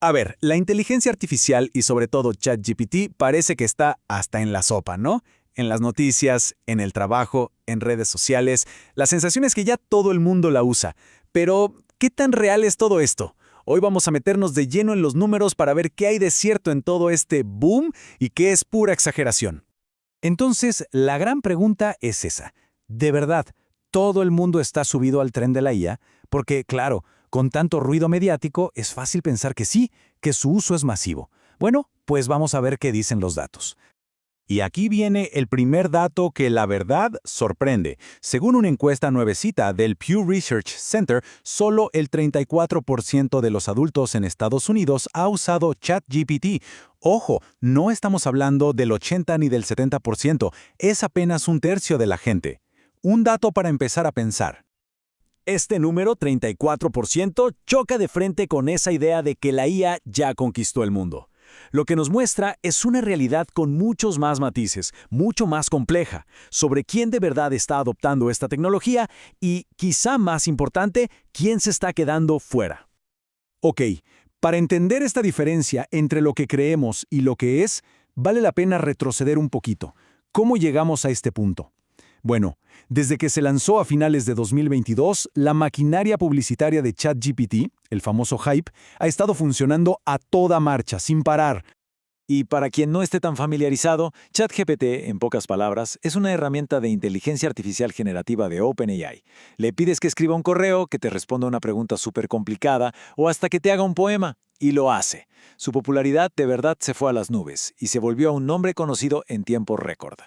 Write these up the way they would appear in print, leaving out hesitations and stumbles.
A ver, la inteligencia artificial y sobre todo ChatGPT parece que está hasta en la sopa, ¿no? En las noticias, en el trabajo, en redes sociales. La sensación es que ya todo el mundo la usa. Pero, ¿qué tan real es todo esto? Hoy vamos a meternos de lleno en los números para ver qué hay de cierto en todo este boom y qué es pura exageración. Entonces, la gran pregunta es esa. ¿De verdad todo el mundo está subido al tren de la IA? Porque, claro, con tanto ruido mediático es fácil pensar que sí, que su uso es masivo. Bueno, pues vamos a ver qué dicen los datos. Y aquí viene el primer dato que la verdad sorprende. Según una encuesta nuevecita del Pew Research Center, solo el 34% de los adultos en Estados Unidos ha usado ChatGPT. Ojo, no estamos hablando del 80 ni del 70%, es apenas un tercio de la gente. Un dato para empezar a pensar. Este número, 34%, choca de frente con esa idea de que la IA ya conquistó el mundo. Lo que nos muestra es una realidad con muchos más matices, mucho más compleja, sobre quién de verdad está adoptando esta tecnología y, quizá más importante, quién se está quedando fuera. Ok, para entender esta diferencia entre lo que creemos y lo que es, vale la pena retroceder un poquito. ¿Cómo llegamos a este punto? Bueno, desde que se lanzó a finales de 2022, la maquinaria publicitaria de ChatGPT, el famoso hype, ha estado funcionando a toda marcha, sin parar. Y para quien no esté tan familiarizado, ChatGPT, en pocas palabras, es una herramienta de inteligencia artificial generativa de OpenAI. Le pides que escriba un correo, que te responda una pregunta súper complicada o hasta que te haga un poema, y lo hace. Su popularidad de verdad se fue a las nubes y se volvió un nombre conocido en tiempo récord.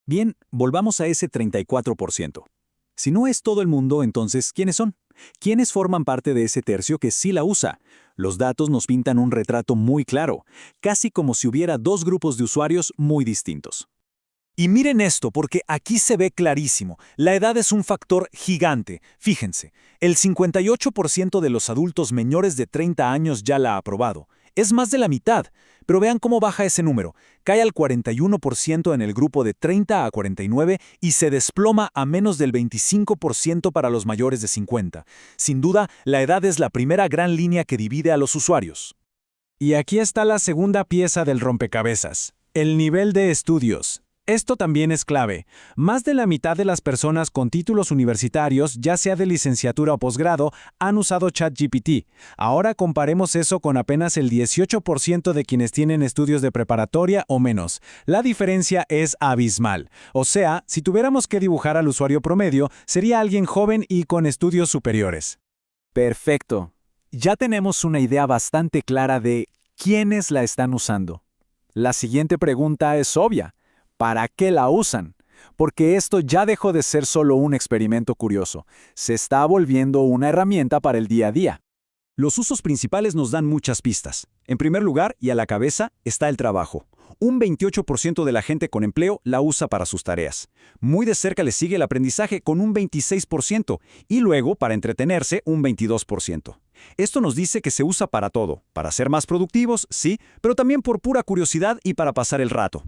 Bien, volvamos a ese 34%. Si no es todo el mundo, entonces, ¿quiénes son? ¿Quiénes forman parte de ese tercio que sí la usa? Los datos nos pintan un retrato muy claro, casi como si hubiera dos grupos de usuarios muy distintos. Y miren esto, porque aquí se ve clarísimo. La edad es un factor gigante. Fíjense, el 58% de los adultos menores de 30 años ya la ha aprobado. Es más de la mitad. Pero vean cómo baja ese número. Cae al 41% en el grupo de 30 a 49 y se desploma a menos del 25% para los mayores de 50. Sin duda, la edad es la primera gran línea que divide a los usuarios. Y aquí está la segunda pieza del rompecabezas, el nivel de estudios. Esto también es clave. Más de la mitad de las personas con títulos universitarios, ya sea de licenciatura o posgrado, han usado ChatGPT. Ahora comparemos eso con apenas el 18% de quienes tienen estudios de preparatoria o menos. La diferencia es abismal. O sea, si tuviéramos que dibujar al usuario promedio, sería alguien joven y con estudios superiores. Perfecto. Ya tenemos una idea bastante clara de quiénes la están usando. La siguiente pregunta es obvia. ¿Para qué la usan? Porque esto ya dejó de ser solo un experimento curioso. Se está volviendo una herramienta para el día a día. Los usos principales nos dan muchas pistas. En primer lugar, y a la cabeza, está el trabajo. Un 28% de la gente con empleo la usa para sus tareas. Muy de cerca le sigue el aprendizaje con un 26% y luego, para entretenerse, un 22%. Esto nos dice que se usa para todo. Para ser más productivos, sí, pero también por pura curiosidad y para pasar el rato.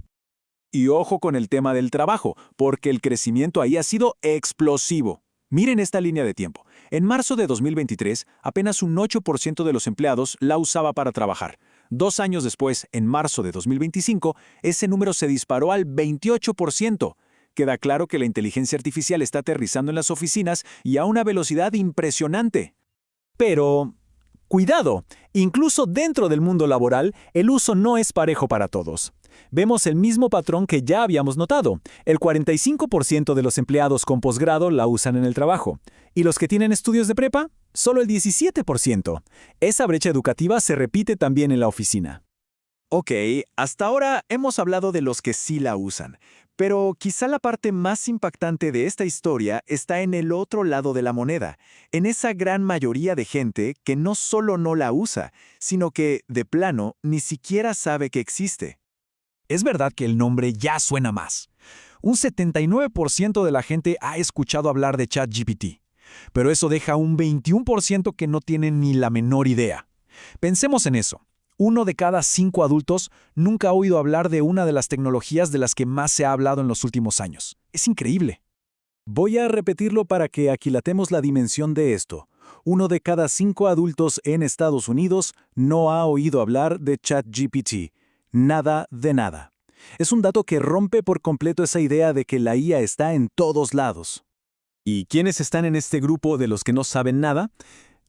Y ojo con el tema del trabajo, porque el crecimiento ahí ha sido explosivo. Miren esta línea de tiempo. En marzo de 2023, apenas un 8% de los empleados la usaba para trabajar. 2 años después, en marzo de 2025, ese número se disparó al 28%. Queda claro que la inteligencia artificial está aterrizando en las oficinas y a una velocidad impresionante. Pero, cuidado, incluso dentro del mundo laboral, el uso no es parejo para todos. Vemos el mismo patrón que ya habíamos notado. El 45% de los empleados con posgrado la usan en el trabajo. ¿Y los que tienen estudios de prepa? Solo el 17%. Esa brecha educativa se repite también en la oficina. Ok, hasta ahora hemos hablado de los que sí la usan, pero quizá la parte más impactante de esta historia está en el otro lado de la moneda, en esa gran mayoría de gente que no solo no la usa, sino que, de plano, ni siquiera sabe que existe. Es verdad que el nombre ya suena más. Un 79% de la gente ha escuchado hablar de ChatGPT, pero eso deja un 21% que no tiene ni la menor idea. Pensemos en eso. 1 de cada 5 adultos nunca ha oído hablar de una de las tecnologías de las que más se ha hablado en los últimos años. Es increíble. Voy a repetirlo para que aquilatemos la dimensión de esto. 1 de cada 5 adultos en Estados Unidos no ha oído hablar de ChatGPT. Nada de nada. Es un dato que rompe por completo esa idea de que la IA está en todos lados. ¿Y quiénes están en este grupo de los que no saben nada?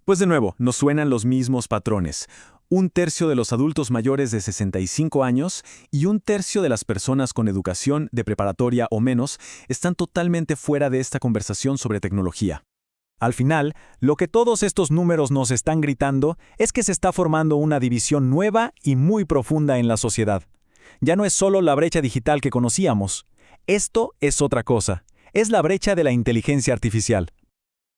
Pues de nuevo, nos suenan los mismos patrones. 1/3 de los adultos mayores de 65 años y 1/3 de las personas con educación de preparatoria o menos están totalmente fuera de esta conversación sobre tecnología. Al final, lo que todos estos números nos están gritando es que se está formando una división nueva y muy profunda en la sociedad. Ya no es solo la brecha digital que conocíamos. Esto es otra cosa. Es la brecha de la inteligencia artificial.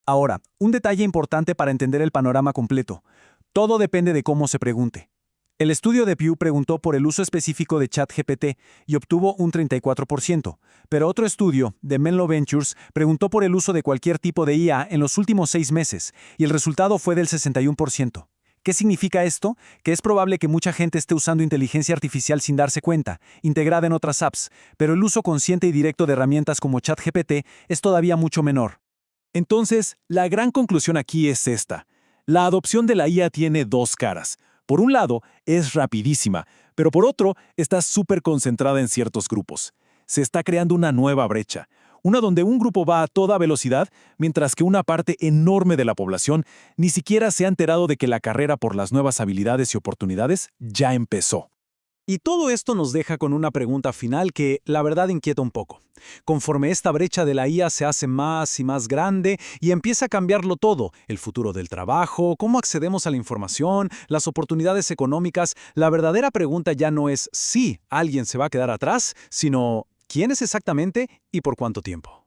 Ahora, un detalle importante para entender el panorama completo. Todo depende de cómo se pregunte. El estudio de Pew preguntó por el uso específico de ChatGPT y obtuvo un 34%, pero otro estudio, de Menlo Ventures, preguntó por el uso de cualquier tipo de IA en los últimos 6 meses, y el resultado fue del 61%. ¿Qué significa esto? Que es probable que mucha gente esté usando inteligencia artificial sin darse cuenta, integrada en otras apps, pero el uso consciente y directo de herramientas como ChatGPT es todavía mucho menor. Entonces, la gran conclusión aquí es esta. La adopción de la IA tiene dos caras. Por un lado, es rapidísima, pero por otro, está súper concentrada en ciertos grupos. Se está creando una nueva brecha, una donde un grupo va a toda velocidad, mientras que una parte enorme de la población ni siquiera se ha enterado de que la carrera por las nuevas habilidades y oportunidades ya empezó. Y todo esto nos deja con una pregunta final que, la verdad, inquieta un poco. Conforme esta brecha de la IA se hace más y más grande y empieza a cambiarlo todo, el futuro del trabajo, cómo accedemos a la información, las oportunidades económicas, la verdadera pregunta ya no es si alguien se va a quedar atrás, sino quién es exactamente y por cuánto tiempo.